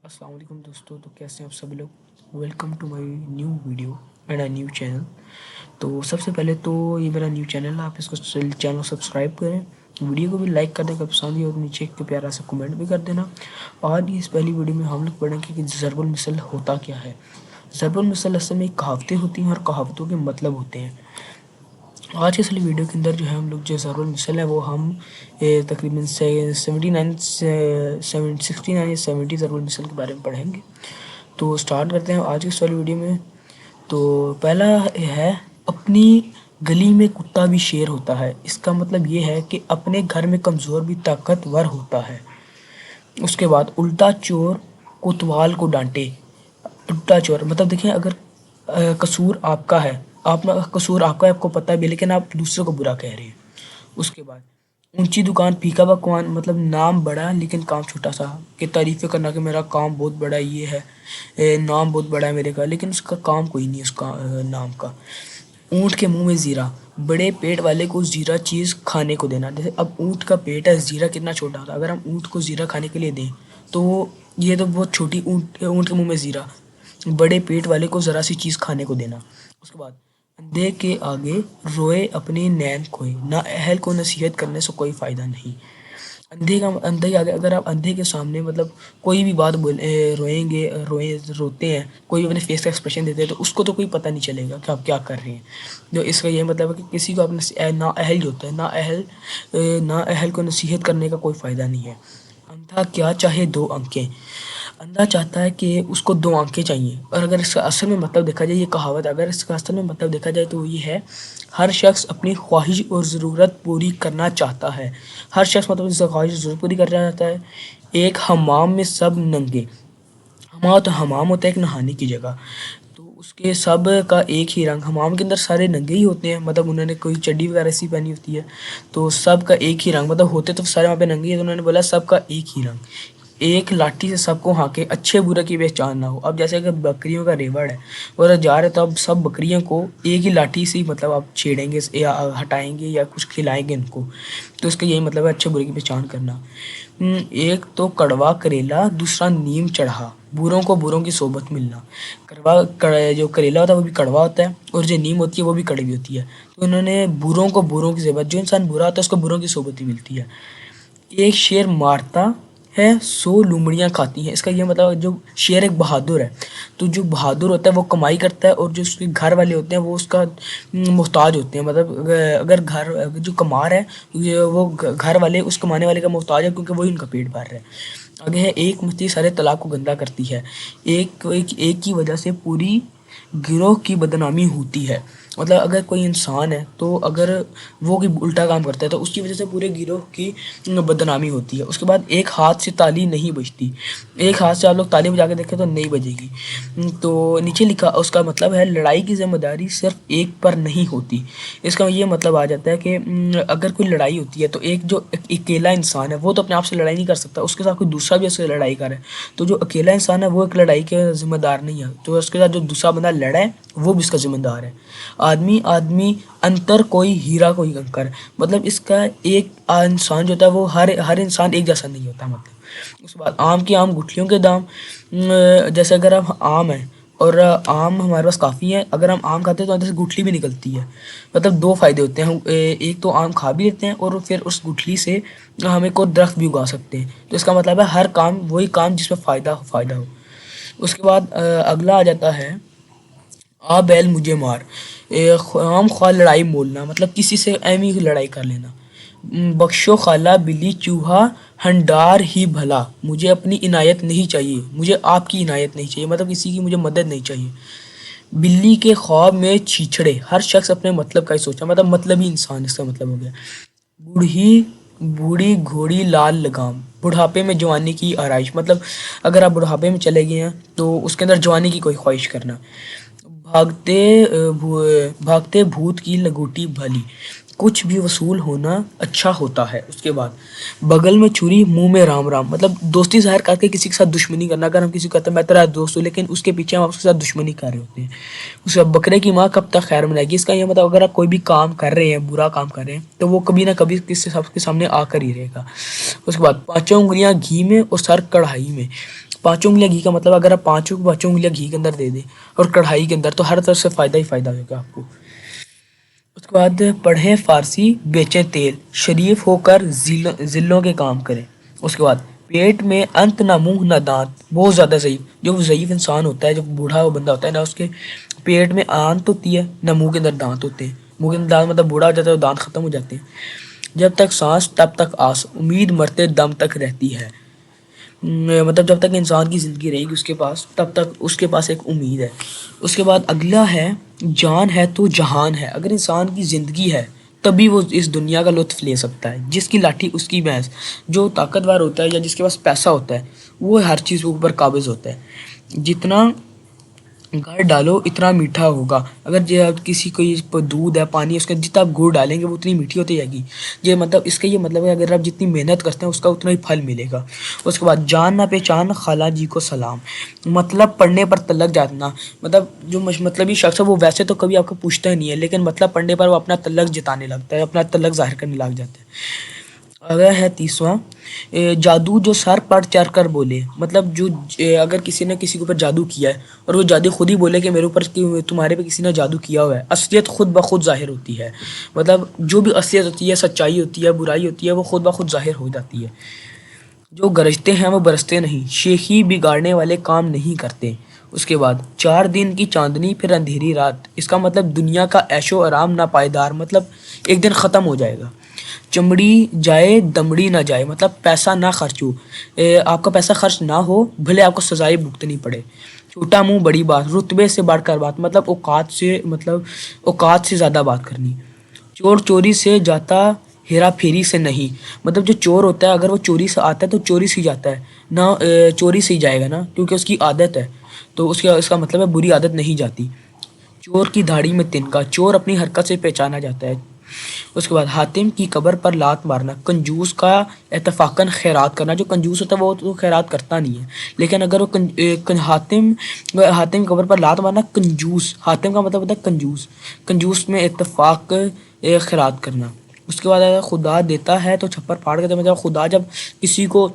अस्सलाम वालेकुम दोस्तों। तो कैसे हैं आप सभी लोग। Welcome to my new video and a new channel. तो सबसे पहले तो ये मेरा न्यू चैनल है, आप इसको चैनल सब्सक्राइब करें, वीडियो को भी लाइक कर दें अगर पसंद है, और नीचे एक प्यारा सा कमेंट भी कर देना। आज इस पहली वीडियो में हम लोग पढ़ेंगे कि ज़रबुल मिसल होता क्या है। ज़रबुल मिसल असल में कहावतें होती हैं और कहावतों के मतलब होते हैं। आज के इस वीडियो के अंदर जो है हम लोग जो ज़रबुल मिसल है वो हम तकरीबन 69 या 70 ज़रबुल मिसल के बारे में पढ़ेंगे। तो स्टार्ट करते हैं आज की इस वाली वीडियो में। तो पहला है, अपनी गली में कुत्ता भी शेर होता है। इसका मतलब ये है कि अपने घर में कमज़ोर भी ताकतवर होता है। उसके बाद, उल्टा चोर कोतवाल को डांटे। उल्टा चोर मतलब देखिए, अगर कसूर आपका है, कसूर आपका है, आपको पता है भी, लेकिन आप दूसरों को बुरा कह रहे हैं। उसके बाद, ऊंची दुकान फीका पकवान मतलब नाम बड़ा लेकिन काम छोटा सा। कि तारीफ़ें करना कि मेरा काम बहुत बड़ा ये है, नाम बहुत बड़ा है मेरे का, लेकिन उसका काम कोई नहीं है उसका नाम का। ऊँट के मुंह में जीरा, बड़े पेट वाले को जीरा चीज़ खाने को देना। जैसे अब ऊँट का पेट है, जीरा कितना छोटा होता है, अगर हम ऊँट को जीरा खाने के लिए दें तो ये तो बहुत छोटी। ऊँट के मुंह में जीरा, बड़े पेट वाले को ज़रा सी चीज़ खाने को देना। उसके बाद, अंधे के आगे रोए अपने नैन खोए, ना अहल को नसीहत करने से कोई फ़ायदा नहीं। अंधे के आगे, अगर आप अंधे के सामने मतलब कोई भी बात रोते हैं, कोई भी अपने फेस का एक्सप्रेशन देते हैं, तो उसको तो कोई पता नहीं चलेगा कि आप क्या कर रहे हैं। जो इसका ये मतलब है कि किसी को अपने ना अहल होता है, ना अहल को नसीहत करने का कोई फ़ायदा नहीं है। अंधा क्या चाहे दो आंखें, अंधा चाहता है कि उसको दो आंखें चाहिए। और अगर इसका असल में मतलब देखा जाए, ये कहावत अगर इसका असल में मतलब देखा जाए तो ये है, हर शख्स अपनी ख्वाहिश और ज़रूरत पूरी करना चाहता है। हर शख्स मतलब इसकी ख्वाहिश ज़रूरत पूरी करना चाहता है। एक हमाम में सब नंगे, हमाम तो हमाम होता है एक नहाने की जगह, तो उसके सब का एक ही रंग। हमाम के अंदर सारे नंगे ही होते हैं, मतलब उन्होंने कोई चड्डी वगैरह ऐसी पहनी होती है, तो सब का एक ही रंग, मतलब होते तो सारे वहाँ पे नंगे ही, तो उन्होंने बोला सब का एक ही रंग। एक लाठी से सबको हाँके, अच्छे बुरे की पहचान ना हो। अब जैसे कि बकरियों का रेवड़ है और जा रहे, तो अब सब बकरियों को एक ही लाठी से ही मतलब आप छेड़ेंगे या हटाएंगे या कुछ खिलाएंगे उनको, तो इसका यही मतलब है अच्छे बुरे की पहचान करना। एक तो कड़वा करेला, दूसरा नीम चढ़ा, बुरों को बुरों की सोबत मिलना। जो करेला होता है वो भी कड़वा होता है, और जो नीम होती है वो भी कड़वी होती है। तो उन्होंने बुरों को बुरों की सोबत, जो इंसान बुरा होता है उसको बुरों की सोबत ही मिलती है। एक शेर मारता है, 100 लोमड़ियाँ खाती हैं। इसका ये मतलब, जो शेर एक बहादुर है, तो जो बहादुर होता है वो कमाई करता है, और जो उसके घर वाले होते हैं वो उसका मोहताज होते हैं। मतलब अगर जो कमार है, वो घर वाले उस कमाने वाले का मोहताज है, क्योंकि वही उनका पेट भर रहा है। आगे है, एक मछली सारे तालाब को गंदा करती है। एक की वजह से पूरी गिरोह की बदनामी होती है। मतलब अगर कोई इंसान है, तो अगर वो कोई उल्टा काम करता है तो उसकी वजह से पूरे गिरोह की बदनामी होती है। उसके बाद, एक हाथ से ताली नहीं बजती, एक हाथ से आप लोग ताली बजा के देखें तो नहीं बजेगी। तो नीचे लिखा, उसका मतलब है, लड़ाई की जिम्मेदारी सिर्फ एक पर नहीं होती। इसका ये मतलब आ जाता है कि अगर कोई लड़ाई होती है तो एक जो अकेला इंसान है वो तो अपने आप से लड़ाई नहीं कर सकता, उसके साथ कोई दूसरा भी उससे लड़ाई करे। तो जो अकेला इंसान है वो एक लड़ाई के जिम्मेदार नहीं है, तो उसके साथ जो दूसरा बंदा लड़ा है वो भी इसका जिम्मेदार है। आदमी आदमी अंतर, कोई हीरा कोई कंकर, मतलब इसका एक इंसान जो होता है वो हर इंसान एक जैसा नहीं होता। मतलब उसके बाद, आम की आम गुठलियों के दाम। जैसे अगर हम आम है और आम हमारे पास काफ़ी है, अगर हम आम खाते हैं तो अंदर से गुठली भी निकलती है। मतलब दो फायदे होते हैं, हम एक तो आम खा भी लेते हैं, और फिर उस गुठली से हम एक और दरख्त भी उगा सकते हैं। तो इसका मतलब है हर काम वही काम जिसमें फ़ायदा हो। उसके बाद अगला आ जाता है, आ बैल मुझे मार। खाम खा लड़ाई मोलना, मतलब किसी से एमी लड़ाई कर लेना। बख्शो खाला बिल्ली चूहा हंडार ही भला, मुझे अपनी इनायत नहीं चाहिए, मुझे आपकी इनायत नहीं चाहिए, मतलब किसी की मुझे मदद नहीं चाहिए। बिल्ली के ख्वाब में छीछड़े, हर शख्स अपने मतलब का ही सोचा, मतलब मतलबी इंसान इसका मतलब हो गया। बूढ़ी बूढ़ी घोड़ी लाल लगाम, बुढ़ापे में जवानी की आरइश, मतलब अगर आप बुढ़ापे में चले गए हैं तो उसके अंदर जवानी की कोई ख्वाहिश करना। भागते भागते भूत की लंगोटी भली, کچھ بھی وصول ہونا اچھا ہوتا ہے۔ اس کے بعد بغل میں چھری منہ میں رام رام، مطلب دوستی ظاہر کر کے کسی کے ساتھ دشمنی کرنا۔ اگر ہم کسی کو کہتے ہیں میں تیرا دوست ہوں، لیکن اس کے پیچھے ہم اس کے ساتھ دشمنی کر رہے ہوتے ہیں۔ اس کے بعد بکرے کی ماں کب تک خیر منائے گی، اس کا یہ مطلب اگر آپ کوئی بھی کام کر رہے ہیں، برا کام کر رہے ہیں، تو وہ کبھی نہ کبھی کسی کے سامنے آ کر ہی رہے گا۔ اس کے بعد پانچوں انگلیاں گھی میں اور سر کڑھائی میں۔ پانچوں انگلیاں گھی کا مطلب اگر آپ پانچوں انگلیاں گھی کے اندر دے دیں اور کڑھائی کے اندر، تو ہر طرف سے فائدہ ہی فائدہ ہوگا آپ کو۔ اس کے بعد پڑھیں فارسی، بیچیں تیل، شریف ہو کر ذلوں کے کام کریں۔ اس کے بعد پیٹ میں انت نہ منہ نہ دانت، بہت زیادہ ضعیف، جو ضعیف انسان ہوتا ہے، جو بوڑھا بندہ ہوتا ہے نا، اس کے پیٹ میں آنت ہوتی ہے نہ منہ کے اندر دانت ہوتے ہیں۔ منہ کے اندر دانت مطلب بوڑھا ہو جاتا ہے تو دانت ختم ہو جاتے ہیں۔ جب تک سانس تب تک آس، امید مرتے دم تک رہتی ہے۔ مطلب جب تک انسان کی زندگی رہے گی اس کے پاس، تب تک اس کے پاس ایک امید ہے۔ اس کے بعد اگلا ہے جان ہے تو جہان ہے۔ اگر انسان کی زندگی ہے تبھی وہ اس دنیا کا لطف لے سکتا ہے۔ جس کی لاٹھی اس کی بھینس، جو طاقتور ہوتا ہے یا جس کے پاس پیسہ ہوتا ہے وہ ہر چیز کے اوپر قابض ہوتا ہے۔ جتنا گڑ ڈالو اتنا میٹھا ہوگا۔ اگر کسی کو دودھ ہے، پانی ہے، اس کے جتنا آپ گڑ ڈالیں گے وہ اتنی میٹھی ہوتی جائے گی۔ یہ مطلب اس کا یہ مطلب ہے اگر آپ جتنی محنت کرتے ہیں اس کا اتنا ہی پھل ملے گا۔ اس کے بعد جان نہ پہچان خالہ جی کو سلام، مطلب پڑھنے پر تلک جانا۔ مطلب جو مطلبی شخص ہے وہ ویسے تو کبھی آپ کو پوچھتا ہی نہیں ہے، لیکن مطلب پڑھنے پر وہ اپنا تلک جتانے لگتا ہے، اپنا تلک ظاہر کرنے لگ جاتا ہے۔ اگر ہے تیسواں، جادو جو سر پر چڑھ کر بولے، مطلب جو اگر کسی نے کسی کے اوپر جادو کیا ہے اور وہ جادو خود ہی بولے کہ میرے اوپر تمہارے پہ کسی نے جادو کیا ہوا ہے، اصلیت خود بخود ظاہر ہوتی ہے۔ مطلب جو بھی اصلیت ہوتی ہے، سچائی ہوتی ہے، برائی ہوتی ہے، وہ خود بخود ظاہر ہو جاتی ہے۔ جو گرجتے ہیں وہ برستے نہیں، شیخی بگاڑنے والے کام نہیں کرتے۔ اس کے بعد 4 دن کی چاندنی پھر اندھیری رات، اس کا مطلب دنیا کا عیش و آرام ناپائیدار، مطلب ایک دن ختم ہو جائے گا۔ چمڑی جائے دمڑی نہ جائے، مطلب پیسہ نہ خرچ ہو، آپ کا پیسہ خرچ نہ ہو، بھلے آپ کو سزائے بھگتنی پڑے۔ چھوٹا منہ بڑی بات، رتبے سے بڑھ کر بات، مطلب اوقات سے زیادہ بات کرنی۔ چور چوری سے جاتا، ہیرا پھیری سے نہیں، مطلب جو چور ہوتا ہے اگر وہ چوری سے آتا ہے تو چوری سے جاتا ہے نہ، چوری سے ہی جائے گا نا، کیونکہ اس کی عادت ہے، تو اس کا مطلب ہے بری عادت نہیں جاتی۔ چور کی دھاڑی میں تنکا، چور اپنی حرکت سے پہچانا جاتا ہے۔ اس کے بعد حاتم کی قبر پر لات مارنا، کنجوس کا اتفاقاً خیرات کرنا۔ جو کنجوس ہوتا ہے وہ تو خیرات کرتا نہیں ہے، لیکن اگر وہ حاتم کی قبر پر لات مارنا، کنجوس، حاتم کا مطلب ہوتا ہے کنجوس، کنجوس میں اتفاق خیرات کرنا۔ اس کے بعد اگر خدا دیتا ہے تو چھپر پھاڑ کے دے، مطلب خدا جب کسی کو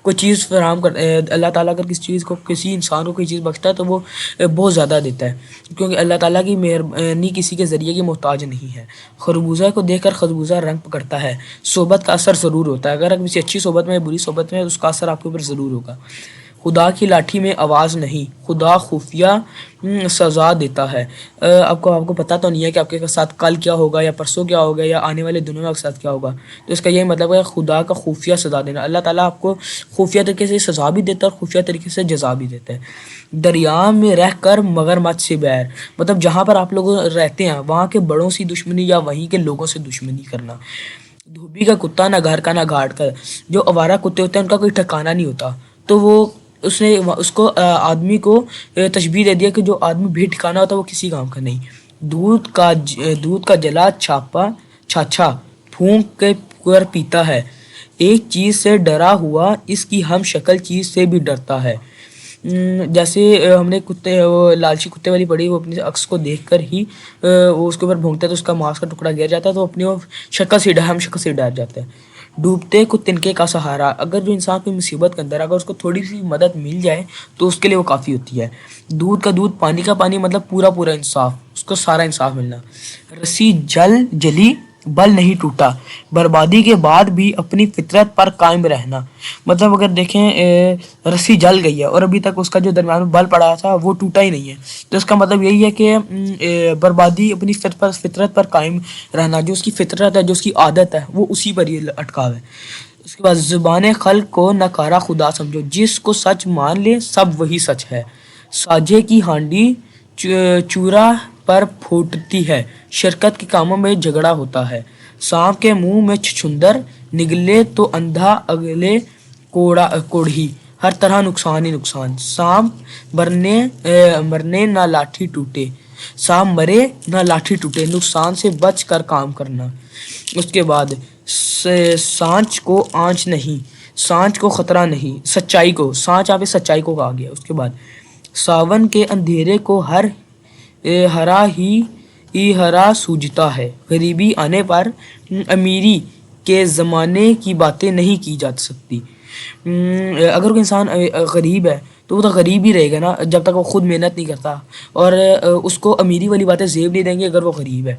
کوئی چیز فراہم کر، اللہ تعالیٰ اگر کسی انسان کو کوئی چیز بخشتا ہے تو وہ بہت زیادہ دیتا ہے، کیونکہ اللہ تعالیٰ کی مہربانی کسی کے ذریعے کی محتاج نہیں ہے۔ خربوزہ کو دیکھ کر خربوزہ رنگ پکڑتا ہے، صحبت کا اثر ضرور ہوتا ہے۔ اگر آپ کسی اچھی صحبت میں بری صحبت میں، اس کا اثر آپ کے اوپر ضرور ہوگا۔ خدا کی لاٹھی میں آواز نہیں، خدا خفیہ سزا دیتا ہے۔ آپ کو پتہ تو نہیں ہے کہ آپ کے ساتھ کل کیا ہوگا یا پرسوں کیا ہوگا یا آنے والے دنوں میں آپ کے ساتھ کیا ہوگا، تو اس کا یہ مطلب ہے خدا کا خفیہ سزا دینا۔ اللہ تعالیٰ آپ کو خفیہ طریقے سے سزا بھی دیتا ہے اور خفیہ طریقے سے جزا بھی دیتا ہے۔ دریا میں رہ کر مگرمچھ سے بیر، مطلب جہاں پر آپ لوگ رہتے ہیں وہاں کے بڑوں سے دشمنی یا وہیں کے لوگوں سے دشمنی کرنا۔ دھوبی کا کتا نہ گھر کا نہ گھاٹ کا، جو آوارہ کتے ہوتے ہیں ان کا کوئی ٹھکانہ نہیں ہوتا، تو وہ اس کو آدمی کو تشبیہ دے دیا کہ جو آدمی بھی ٹھکانہ ہوتا ہے وہ کسی کام کا نہیں۔ دودھ کا جلا چھاچھا پھونک کے کر پیتا ہے، ایک چیز سے ڈرا ہوا اس کی ہم شکل چیز سے بھی ڈرتا ہے۔ جیسے ہم نے لالچی کتے والی پڑھی، وہ اپنے عکس کو دیکھ کر ہی وہ اس کے اوپر بھونکتا ہے تو اس کا ماंس کا ٹکڑا گر جاتا ہے، تو اپنی ہم شکل سے ڈر جاتا ہے۔ ڈوبتے کو تنکے کا سہارا، اگر جو انسان کوئی مصیبت کے اندر اگر اس کو تھوڑی سی مدد مل جائے تو اس کے لیے وہ کافی ہوتی ہے۔ دودھ کا دودھ پانی کا پانی، مطلب پورا انصاف، اس کو سارا انصاف ملنا۔ رسی جلی بل نہیں ٹوٹا، بربادی کے بعد بھی اپنی فطرت پر قائم رہنا۔ مطلب اگر دیکھیں رسی جل گئی ہے اور ابھی تک اس کا جو درمیان میں بل پڑا تھا وہ ٹوٹا ہی نہیں ہے، تو اس کا مطلب یہی ہے کہ بربادی اپنی فطرت پر قائم رہنا، جو اس کی فطرت ہے، جو اس کی عادت ہے، وہ اسی پر ہی اٹکا ہے۔ اس کے بعد زبان خلق کو نکارا خدا سمجھو، جس کو سچ مان لے سب وہی سچ ہے۔ ساجے کی ہانڈی چورا پر پھوٹتی ہے، شرکت کے کاموں میں جھگڑا ہوتا ہے۔ سانپ کے منہ میں چھچھندر، نگلے تو اندھا اگلے کوڑھی، ہر طرح نقصان ہی نقصان۔ سانپ مرنے نہ لاٹھی ٹوٹے، सांप मरे ना लाठी टूटे, नुकसान से बच कर काम करना। उसके बाद सांच को आँच नहीं, सांच को खतरा नहीं, सच्चाई को, सांच यहाँ पे सच्चाई को कहा गया। उसके बाद सावन के अंधेरे को हरा ही हरा सूझता है, गरीबी आने पर अमीरी के ज़माने की बातें नहीं की जा सकती। अगर कोई इंसान गरीब है तो वो तो गरीब ही रहेगा ना, जब तक वो खुद मेहनत नहीं करता, और उसको अमीरी वाली बातें जेब नहीं देंगे अगर वो गरीब है।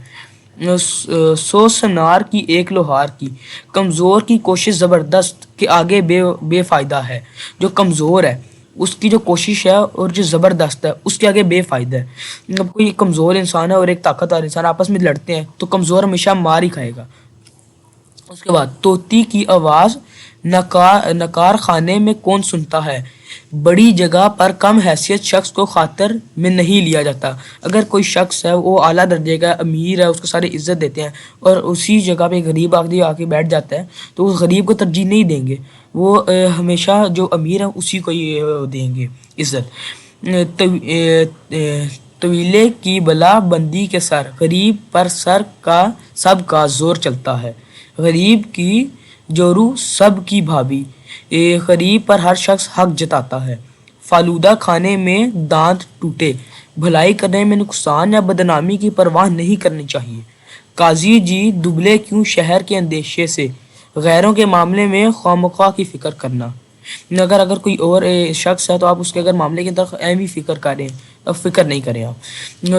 100 सनार की एक लोहार की, कमज़ोर की कोशिश ज़बरदस्त के आगे बेफ़ायदा है। जो कमज़ोर है उसकी जो कोशिश है और जो ज़बरदस्त है उसके आगे बेफ़ायदा है। जब कोई कमज़ोर इंसान है और एक ताकतवर इंसान आपस में लड़ते हैं तो कमज़ोर हमेशा मार ही खाएगा। उसके बाद तोती की आवाज़ नकार खाने में कौन सुनता है, बड़ी जगह पर कम हैसियत शख्स को खातर में नहीं लिया जाता। अगर कोई शख्स है वो आला दर्जे का अमीर है, उसको सारे इज्जत देते हैं, और उसी जगह पे गरीब आदमी आके बैठ जाता है तो उस गरीब को तरजीह नहीं देंगे, वो हमेशा जो अमीर है उसी को ही देंगे इज्जत। तवीले की बला बंदी के सर, गरीब पर सर का सब का जोर चलता है, गरीब की जोरू सब की भाभी, गरीब पर हर शख्स हक जताता है। फालूदा खाने में दांत टूटे, भलाई करने में नुकसान या बदनामी की परवाह नहीं करनी चाहिए। काजी जी दुबले क्यों शहर के अंदेशे से, गैरों के मामले में खामख्वाह की फिक्र करना। अगर कोई और शख्स है तो आप उसके अगर मामले की तरफ अहम ही फिक्र करें, अब फिक्र नहीं करें आप,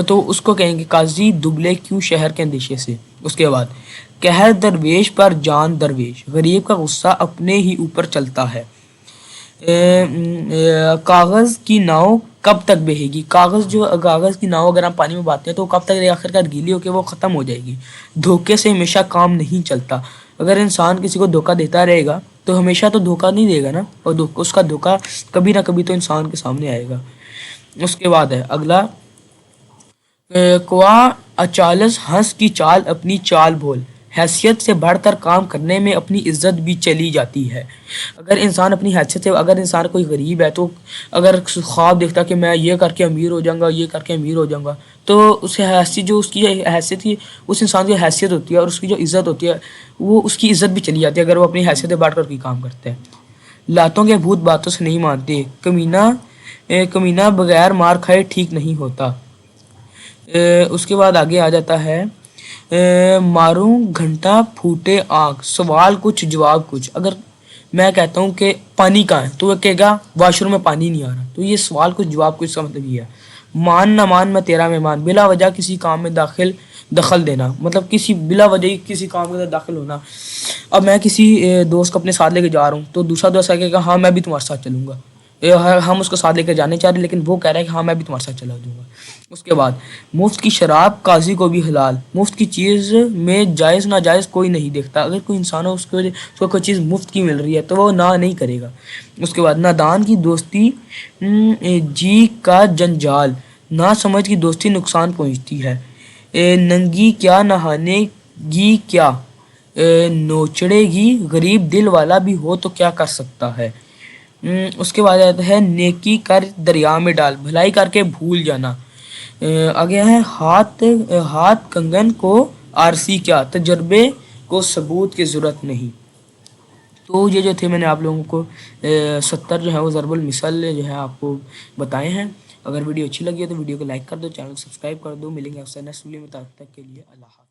तो उसको कहेंगे काजी दुबले क्यों शहर के अंदेशे से। उसके बाद कहर दरवेश पर जान दरवेश, गरीब का गुस्सा अपने ही ऊपर चलता है। कागज़ की नाव कब तक बहेगी, कागज़ की नाव अगर हम पानी में बांधते हैं तो कब तक आखिरकार गीली होकर वो ख़त्म हो जाएगी। धोखे से हमेशा काम नहीं चलता, अगर इंसान किसी को धोखा देता रहेगा तो हमेशा तो धोखा नहीं देगा ना, और उसका धोखा कभी ना कभी तो इंसान के सामने आएगा। उसके बाद है अगला, क्वा अचालस हंस की चाल अपनी चाल भूल, हैसियत से बढ़कर काम करने में अपनी इज्जत भी चली जाती है। अगर इंसान अपनी हैसियत से, अगर इंसान कोई गरीब है तो अगर ख्वाब देखता कि मैं ये करके अमीर हो जाऊंगा, ये करके अमीर हो जाऊंगा, तो उस हैसियत, जो उसकी हैसियत की, उस इंसान की हैसियत होती है और उसकी जो इज्जत होती है वो उसकी इज्जत भी चली जाती है अगर वो अपनी हैसियत से बढ़कर कोई काम करते हैं। लातों के भूत बातों से नहीं मानते, कमीना बगैर मार खाए ठीक नहीं होता। उसके बाद आगे आ जाता है, मारूं घंटा फूटे आँख, सवाल कुछ जवाब कुछ। अगर मैं कहता हूँ कि पानी कहाँ है तो वो कहेगा वॉशरूम में पानी नहीं आ रहा, तो ये सवाल कुछ जवाब कुछ का मतलब ये है। मान ना मान मैं तेरा मेहमान, बिला वजह किसी काम में दखल देना, मतलब किसी बिला वजह ही किसी काम के अंदर दाखिल होना। अब मैं किसी दोस्त को अपने साथ लेके जा रहा हूँ तो दूसरा दोस्त कहेगा हाँ मैं भी तुम्हारे साथ चलूँगा, हम उसको साथ लेकर जाने चाह रहे लेकिन वो कह रहा है कि हाँ मैं भी तुम्हारे साथ चला दूंगा। उसके बाद मुफ्त की शराब काजी को भी हलाल, मुफ्त की चीज़ में जायज़ नाजायज़ कोई नहीं देखता। अगर कोई इंसान हो उसको कोई चीज़ मुफ्त की मिल रही है तो वो ना नहीं करेगा। उसके बाद नादान की दोस्ती जी का जंजाल, ना समझ की दोस्ती नुकसान पहुँचती है। नंगी क्या नहानेगी क्या नोचड़ेगी, गरीब दिल वाला भी हो तो क्या कर सकता है। उसके बाद आता है नेकी कर दरिया में डाल, भलाई करके भूल जाना। आगे है हाथ कंगन को आरसी क्या, तजर्बे को सबूत की ज़रूरत नहीं। तो ये जो थे मैंने आप लोगों को 70 जो है वो ज़रबुल मिसल जो है आपको बताए हैं। अगर वीडियो अच्छी लगी है तो वीडियो को लाइक कर दो, चैनल को सब्सक्राइब कर दो। मिलेंगे अक्सर नेक्स्ट वीडियो में, तब तक के लिए अल्लाह।